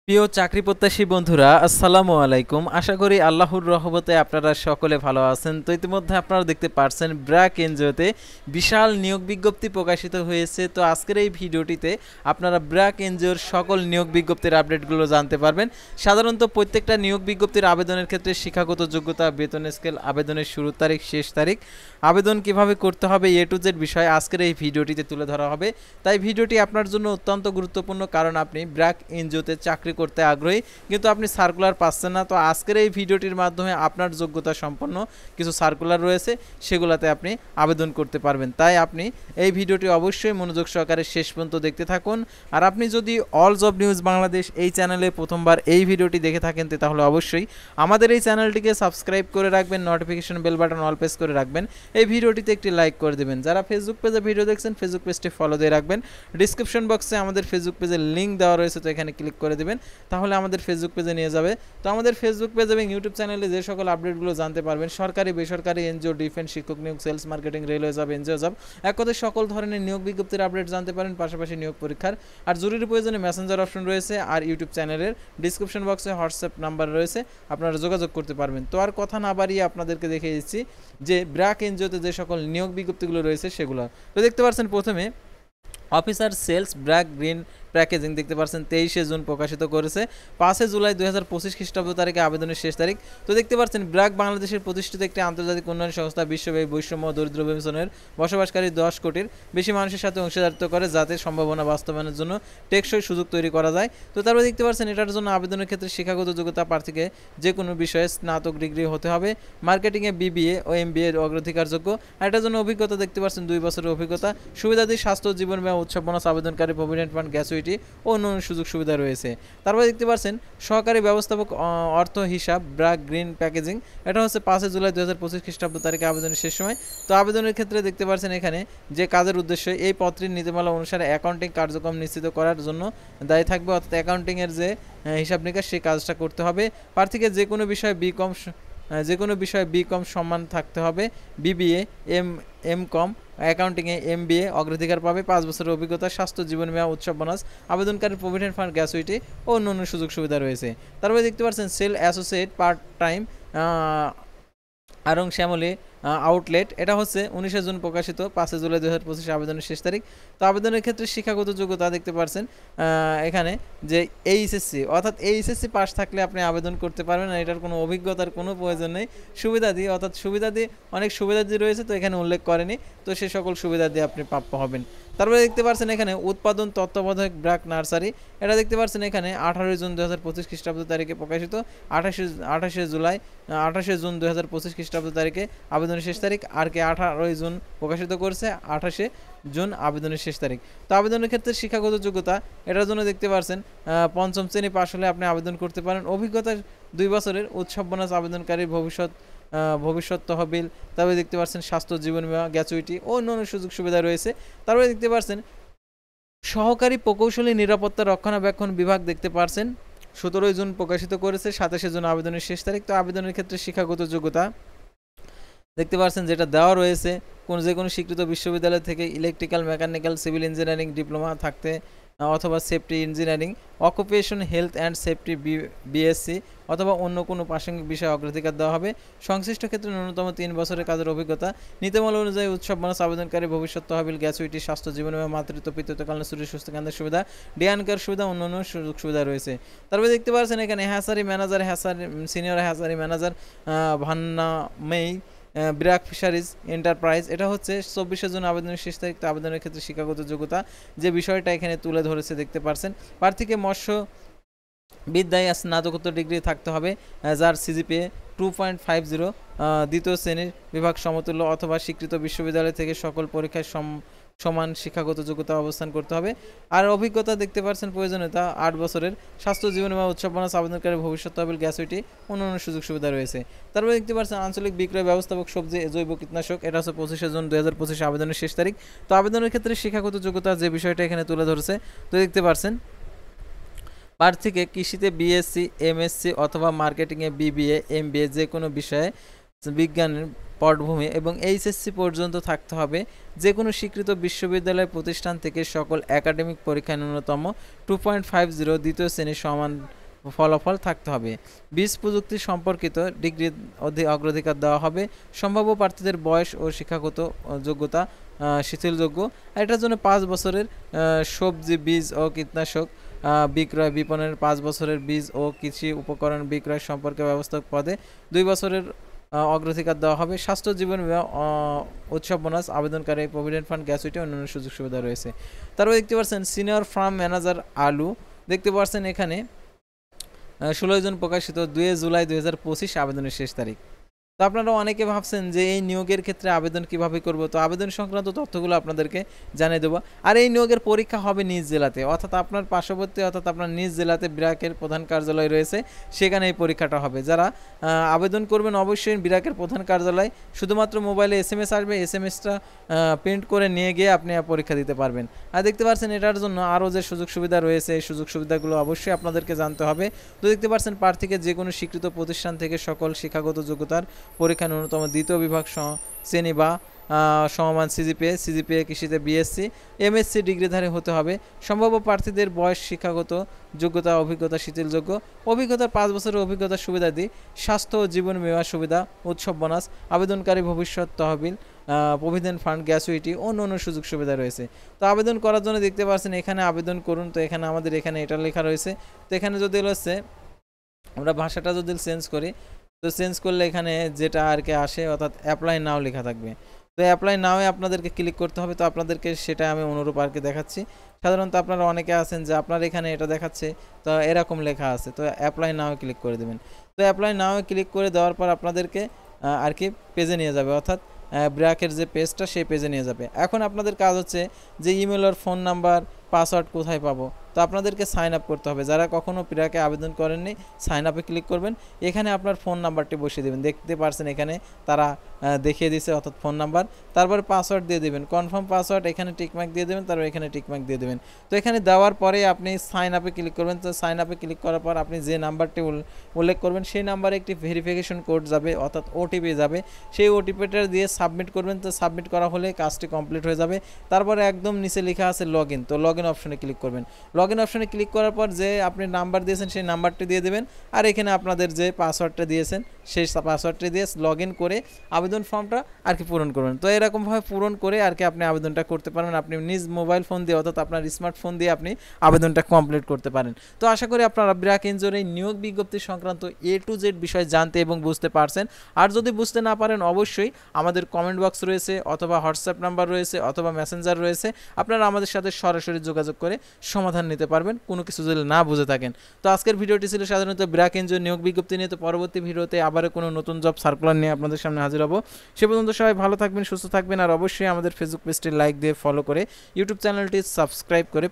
প্রিয় চাকরি প্রত্যাশী বন্ধুরা, আসসালামু আলাইকুম। আশা করি আল্লাহর রহমতে আপনারা সকলে ভালো আছেন। তো ইতিমধ্যে আপনারা দেখতে পারছেন ব্র্যাক এনজিওতে বিশাল নিয়োগ বিজ্ঞপ্তি প্রকাশিত হয়েছে। তো আজকের এই ভিডিওটিতে আপনারা ব্র্যাক এনজিওর সকল নিয়োগ বিজ্ঞপ্তির আপডেটগুলো জানতে পারবেন। সাধারণত প্রত্যেকটা নিয়োগ বিজ্ঞপ্তির আবেদনের ক্ষেত্রে শিক্ষাগত যোগ্যতা, বেতন স্কেল, আবেদনের শুরুর তারিখ, শেষ তারিখ, আবেদন কিভাবে করতে হবে, এ টু জেড বিষয় আজকের এই ভিডিওটিতে তুলে ধরা হবে। তাই ভিডিওটি আপনার জন্য অত্যন্ত গুরুত্বপূর্ণ, কারণ আপনি ব্র্যাক এনজিওতে চাকরি করতে আগ্রহী কিন্তু আপনি সার্কুলার পাচ্ছেন না। তো আজকের এই ভিডিওটির মাধ্যমে আপনার যোগ্যতা সম্পন্ন কিছু সার্কুলার রয়েছে, সেগুলোতে আপনি আবেদন করতে পারবেন। তাই আপনি এই ভিডিওটি অবশ্যই মনোযোগ সহকারে শেষ পর্যন্ত দেখতে থাকুন। আর আপনি যদি অল জব নিউজ বাংলাদেশ এই চ্যানেলে প্রথমবার এই ভিডিওটি দেখে থাকেন, তাহলে অবশ্যই আমাদের এই চ্যানেলটিকে সাবস্ক্রাইব করে রাখবেন, notification bell button all press করে রাখবেন, এই ভিডিওটিতে একটি লাইক করে দেবেন। যারা ফেসবুক পেজে ভিডিও দেখছেন, ফেসবুক পেজটি ফলো দিয়ে রাখবেন। ডিসক্রিপশন বক্সে আমাদের ফেসবুক পেজের লিঙ্ক দেওয়া রয়েছে, তো এখানে ক্লিক করে দেবেন, তাহলে আমাদের ফেসবুক পেজে নিয়ে যাবে। তো আমাদের ফেসবুক পেজ এবং ইউটিউব চ্যানেলে যে সকল আপডেটগুলো জানতে পারবেন, সরকারি, বেসরকারি, এনজিও, ডিফেন্স, শিক্ষক নিয়োগ, sales, marketing, railway job, NGO job, এক কথায় সকল ধরনের নিয়োগ বিজ্ঞপ্তির আপডেট জানতে পারেন। পাশাপাশি নিয়োগ পরীক্ষার আর জরুরি প্রয়োজনে মেসেঞ্জার অপশন রয়েছে, আর ইউটিউব চ্যানেলের ডিসক্রিপশন বক্সে হোয়াটসঅ্যাপ নাম্বার রয়েছে, আপনারা যোগাযোগ করতে পারবেন। তো আর কথা না বাড়িয়ে আপনাদেরকে দেখিয়ে দিচ্ছি যে ব্র্যাক এনজিওতে যে সকল নিয়োগ বিজ্ঞপ্তিগুলো রয়েছে সেগুলো। তো দেখতে পাচ্ছেন প্রথমে officer sales BRAC green packaging, দেখতে পাচ্ছেন 23শে জুন প্রকাশিত করেছে। 5 জুলাই 2025 খ্রিস্টাব্দ তারিখে আবেদনের শেষ তারিখ। তো দেখতে পাচ্ছেন ব্র্যাক বাংলাদেশের প্রতিষ্ঠিত একটি আন্তর্জাতিক উন্নয়ন সংস্থা, বিশ্বব্যাপী বৈষম্য ও দরিদ্র বিমোচনের বসবাসকারী 10 কোটির বেশি মানুষের সাথে অংশীদারিত্ব করে, যাতে সম্ভাবনা বাস্তবায়নের জন্য টেকসই সুযোগ তৈরি করা যায়। তো তারপরে দেখতে পাচ্ছেন এটার জন্য আবেদনের ক্ষেত্রে শিক্ষাগত যোগ্যতা প্রার্থীকে যে কোনো বিষয়ে স্নাতক ডিগ্রি হতে হবে। মার্কেটিংয়ে বিবিএ ও এমবিএ অগ্রাধিকারযোগ্য। আর এটার জন্য অভিজ্ঞতা দেখতে পাচ্ছেন 2 বছরের অভিজ্ঞতা। সুবিধাদি স্বাস্থ্য, জীবন বীমা, উৎসব বোনাস, আবেদনকারী প্রভিডেন্ট ফান্ড, গ্যাচুইটি ও অন্যান্য সুযোগ সুবিধা রয়েছে। তারপরে দেখতে পাচ্ছেন সহকারী ব্যবস্থাপক অর্থ হিসাব ব্র্যাক গ্রিন প্যাকেজিং, এটা হচ্ছে 5 জুলাই 2025 খ্রিস্টাব্দ তারিখে আবেদনের শেষ সময়। তো আবেদনের ক্ষেত্রে দেখতে পাচ্ছেন এখানে যে কাজের উদ্দেশ্য, এই পত্রের নীতিমালা অনুসারে অ্যাকাউন্টিং কার্যক্রম নিশ্চিত করার জন্য দায়ী থাকবে, অর্থাৎ অ্যাকাউন্টিংয়ের যে হিসাব নিকাশ সেই কাজটা করতে হবে। প্রার্থীকে যে কোনো বিষয়ে বিকম সম্মান থাকতে হবে। বিবিএ, এম কম, অ্যাকাউন্টিংয়ে এমবিএ অগ্রাধিকার পাবে। 5 বছরের অভিজ্ঞতা, স্বাস্থ্য, জীবন বীমা, উৎসব বোনাস, আবেদনকারীর প্রভিডেন্ট ফান্ড, গ্যাচুইটি ও অন্যান্য সুযোগ সুবিধা রয়েছে। তারপরে দেখতে পাচ্ছেন sale associate part time Aarong Shyamoli outlet, এটা হচ্ছে 19 জুন প্রকাশিত, 5 জুলাই 2025 আবেদনের শেষ তারিখ। তো আবেদনের ক্ষেত্রে শিক্ষাগত যোগ্যতা দেখতে পাচ্ছেন এখানে যে এইচএসসি, অর্থাৎ এইচএসসি পাস থাকলে আপনি আবেদন করতে পারবেন না, এটার কোনো অভিজ্ঞতার কোনো প্রয়োজন নেই। সুবিধাদি, অর্থাৎ সুবিধাদি অনেক সুবিধাদি রয়েছে, তো এখানে উল্লেখ করেনি, তো সে সকল সুবিধা দিয়ে আপনি প্রাপ্য হবেন। তারপরে দেখতে পাচ্ছেন এখানে উৎপাদন তত্ত্বাবধায়ক ব্র্যাক নার্সারি, এটা দেখতে পাচ্ছেন এখানে 18 জুন 2025 খ্রিস্টাব্দ তারিখে প্রকাশিত। 28 জুন 2025 খ্রিস্টাব্দ তারিখে আবেদনের শেষ তারিখ। আর কে 18 জুন প্রকাশিত করেছে, 28 জুন আবেদনের শেষ তারিখ। তো আবেদনের ক্ষেত্রে শিক্ষাগত যোগ্যতা, এটার জন্য দেখতে পাচ্ছেন 5ম শ্রেণী পাশ হলে আপনি আবেদন করতে পারেন। অভিজ্ঞতা 2 বছরের। উৎসব বোনাস, আবেদনকারীর ভবিষ্যৎ তহবিল, তারপরে দেখতে পাচ্ছেন স্বাস্থ্য, জীবন বীমা, গ্যাচুইটি ও অন্যান্য সুযোগ সুবিধা রয়েছে। তারপরে দেখতে পাচ্ছেন সহকারী প্রকৌশলী নিরাপত্তা রক্ষণাবেক্ষণ বিভাগ, দেখতে পাচ্ছেন 17 জুন প্রকাশিত করেছে, 27 জুন আবেদনের শেষ তারিখ। তো আবেদনের ক্ষেত্রে শিক্ষাগত যোগ্যতা দেখতে পাচ্ছেন যেটা দেওয়া রয়েছে, যে কোনো স্বীকৃত বিশ্ববিদ্যালয় থেকে electrical, mechanical, civil engineering diploma থাকতে, অথবা safety engineering, occupation health and safety BSc, অথবা অন্য কোনো প্রাসঙ্গিক বিষয়ে অগ্রাধিকার দেওয়া হবে। সংশ্লিষ্ট ক্ষেত্রে ন্যূনতম 3 বছরের কাজের অভিজ্ঞতা। নীতিমালা অনুযায়ী উৎসব বোনাস, আবেদনকারী ভবিষ্যৎ তহবিল, গ্যাচুইটি, স্বাস্থ্য, জীবন বীমা, মাতৃত্ব, পিতৃত্বকালীন ছুটি, সুস্থ কেন্দ্রের সুবিধা, ডিয়ানকার সুবিধা, অন্যান্য সুযোগ সুবিধা রয়েছে। তারপরে দেখতে পাচ্ছেন এখানে হ্যাসারি manager, senior হ্যাসারি manager ভান্নামেই BRAC fisheries enterprise, এটা হচ্ছে 24 জুন আবেদনের শেষ তারিখ। তো আবেদনের ক্ষেত্রে শিক্ষাগত যোগ্যতা যে বিষয়টা এখানে তুলে ধরেছে দেখতে পাচ্ছেন, প্রার্থীকে মৎস্য বিদ্যায় স্নাতকোত্তর ডিগ্রি থাকতে হবে, যার সিজিপিএ 2.50, দ্বিতীয় শ্রেণীর বিভাগ সমতুল্য, অথবা স্বীকৃত বিশ্ববিদ্যালয় থেকে সকল পরীক্ষায় সমান শিক্ষাগত যোগ্যতা অবস্থান করতে হবে। আর অভিজ্ঞতা দেখতে পাচ্ছেন প্রয়োজনীয়তা 8 বছরের। স্বাস্থ্য, জীবন বীমা, উৎসব বোনাস, আবেদনকারী ভবিষ্যৎ তহবিল, গ্যাচুইটি অন্যান্য সুযোগ সুবিধা রয়েছে। তারপরে দেখতে পাচ্ছেন আঞ্চলিক বিক্রয় ব্যবস্থাপক সবজি জৈব কীটনাশক, এটা হচ্ছে 25 জুন 2025 আবেদনের শেষ তারিখ। তো আবেদনের ক্ষেত্রে শিক্ষাগত যোগ্যতা যে বিষয়টা এখানে তুলে ধরেছে, তো দেখতে পাচ্ছেন প্রার্থীকে কৃষিতে বিএসসি, এমএসসি অথবা মার্কেটিংয়ে বিবিএ, এমবিএ যে কোনো বিষয়ে বিজ্ঞানের পটভূমি এবং এইচএসসি পর্যন্ত থাকতে হবে। যে কোনো স্বীকৃত বিশ্ববিদ্যালয় প্রতিষ্ঠান থেকে সকল একাডেমিক পরীক্ষায় ন্যূনতম 2.50 দ্বিতীয় শ্রেণীর সমান ফলাফল থাকতে হবে। বীজ প্রযুক্তি সম্পর্কিত ডিগ্রি অগ্রাধিকার দেওয়া হবে। সম্ভাব্য প্রার্থীদের বয়স ও শিক্ষাগত যোগ্যতা শিথিলযোগ্য। এটার জন্য 5 বছরের সবজি বীজ ও কীটনাশক বিক্রয় বিপণনের 5 বছরের বীজ ও কৃষি উপকরণ বিক্রয় সম্পর্কে ব্যবস্থাপক পদে 2 বছরের অগ্রাধিকার দেওয়া হবে। স্বাস্থ্য জীবন বীমা উৎসব বোনাস আবেদনকারী প্রভিডেন্ট ফান্ড গ্র্যাচুইটি অন্যান্য সুযোগ সুবিধা রয়েছে। তারপর দেখতে পাচ্ছেন সিনিয়র ফার্ম ম্যানেজার আলু, দেখতে পাচ্ছেন এখানে 16 জন প্রকাশিত 2 জুলাই 2025 আবেদনের শেষ তারিখ। তো আপনারা অনেকে ভাবছেন যে এই নিয়োগের ক্ষেত্রে আবেদন কিভাবে করব, তো আবেদন সংক্রান্ত তথ্যগুলো আপনাদেরকে জানিয়ে দেবো। আর এই নিয়োগের পরীক্ষা হবে নিজ জেলাতে, অর্থাৎ আপনার পার্শ্ববর্তী অর্থাৎ আপনার নিজ জেলাতে ব্র্যাকের প্রধান কার্যালয় রয়েছে, সেখানে এই পরীক্ষাটা হবে। যারা আবেদন করবেন অবশ্যই ব্র্যাকের প্রধান কার্যালয়, শুধুমাত্র মোবাইলে SMS আসবে, SMS-টা প্রিন্ট করে নিয়ে গিয়ে আপনি পরীক্ষা দিতে পারবেন। আর দেখতে পাচ্ছেন এটার জন্য আরও যে সুযোগ সুবিধা রয়েছে এই সুযোগ সুবিধাগুলো অবশ্যই আপনাদেরকে জানতে হবে। তো দেখতে পাচ্ছেন প্রার্থীকে যে কোনো স্বীকৃত প্রতিষ্ঠান থেকে সকল শিক্ষাগত যোগ্যতার পরীক্ষা ন্যূনতম দ্বিতীয় বিভাগ শ্রেণী বা সমমান সিজিপিএ কৃষিতে BSc MSc ডিগ্রিধারী হতে হবে। সম্ভাব্য প্রার্থীদের বয়স শিক্ষাগত যোগ্যতা অভিজ্ঞতা শিথিলযোগ্য। অভিজ্ঞতার 5 বছরের অভিজ্ঞতার সুবিধাদি স্বাস্থ্য ও জীবন বীমা সুবিধা উৎসব বোনাস আবেদনকারী ভবিষ্যৎ তহবিল প্রভিডেন্ট ফান্ড গ্র্যাচুইটি অন্য সুযোগ সুবিধা রয়েছে। তো আবেদন করার জন্য দেখতে পাচ্ছেন এখানে আবেদন করুন। তো এখানে আমাদের এখানে এটা লেখা রয়েছে। তো এখানে যদি হচ্ছে আমরা ভাষাটা যদি চেঞ্জ করি, তো চেঞ্জ করলে এখানে যেটা আর কি আসে অর্থাৎ অ্যাপ্লাই নাও লেখা থাকবে। তো অ্যাপ্লাই নাওয়ে আপনাদেরকে ক্লিক করতে হবে। তো আপনাদেরকে সেটা আমি অনুরূপ আর কি দেখাচ্ছি। সাধারণত আপনারা অনেকে আছেন যে আপনার এখানে এটা দেখাচ্ছে, তো এরকম লেখা আছে, তো অ্যাপ্লাই নাওয়ে ক্লিক করে দেবেন। তো অ্যাপ্লাই নাওয়ে ক্লিক করে দেওয়ার পর আপনাদেরকে আর কি পেজে নিয়ে যাবে, অর্থাৎ ব্র্যাকের যে পেজটা সেই পেজে নিয়ে যাবে। এখন আপনাদের কাজ হচ্ছে যে ইমেল আর ফোন নাম্বার পাসওয়ার্ড কোথায় পাবো, তো আপনাদেরকে সাইন আপ করতে হবে। যারা কখনও ব্র্যাকে আবেদন করেননি সাইন আপে ক্লিক করবেন, এখানে আপনার ফোন নাম্বারটি বসিয়ে দেবেন। দেখতে পারছেন এখানে তারা দেখিয়ে দিয়েছে, অর্থাৎ ফোন নাম্বার, তারপরে পাসওয়ার্ড দিয়ে দেবেন, কনফার্ম পাসওয়ার্ড, এখানে টিকমার্ক দিয়ে দেবেন, তারপর এখানে টিকমার্ক দিয়ে দেবেন। তো এখানে দেওয়ার পরে আপনি সাইন আপে ক্লিক করবেন। তো সাইন আপে ক্লিক করার পর আপনি যে নাম্বারটি উল্লেখ করবেন সেই নাম্বারে একটি ভেরিফিকেশন কোড যাবে, অর্থাৎ OTP যাবে। সেই OTPটা দিয়ে সাবমিট করবেন। তো সাবমিট করা হলে কাজটি কমপ্লিট হয়ে যাবে। তারপরে একদম নিচে লেখা আছে লগ ইন, তো লগ ইন অপশনে ক্লিক করবেন। লগ ইন অপশনে ক্লিক করার পর যে আপনি নাম্বার দিয়েছেন সেই নাম্বারটি দিয়ে দেবেন, আর এখানে আপনাদের যে পাসওয়ার্ডটা দিয়েছেন সেই পাসওয়ার্ডটি দিয়ে লগ ইন করে আবেদন ফর্মটা আর কি পূরণ করবেন। তো এরকমভাবে পূরণ করে আর কি আপনি আবেদনটা করতে পারবেন। আপনি নিজ মোবাইল ফোন দিয়ে অর্থাৎ আপনার স্মার্টফোন দিয়ে আপনি আবেদনটা কমপ্লিট করতে পারেন। তো আশা করি আপনারা ব্র্যাক এনজিওর এই নিয়োগ বিজ্ঞপ্তি সংক্রান্ত A to Z বিষয় জানতে এবং বুঝতে পারছেন। আর যদি বুঝতে না পারেন অবশ্যই আমাদের কমেন্ট বক্স রয়েছে, অথবা হোয়াটসঅ্যাপ নাম্বার রয়েছে, অথবা মেসেঞ্জার রয়েছে, আপনারা আমাদের সাথে সরাসরি যোগাযোগ করে সমাধান নিতে পারবেন কোনো কিছু যদি না বুঝে থাকেন। তো আজকের ভিডিওটি ছিল সাধারণত ব্র্যাক এনজিওর নিয়োগ বিজ্ঞপ্তি নিয়ে। তো পরবর্তী ভিডিওতে আবার কোনো নতুন জব সার্কুলার নিয়ে আপনাদের সামনে হাজির হব। সে পর্যন্ত সবাই ভালো থাকবেন, সুস্থ থাকবেন, আর অবশ্যই আমাদের ফেসবুক পেজটি লাইক দিয়ে ফলো করে ইউটিউব চ্যানেলটি সাবস্ক্রাইব করে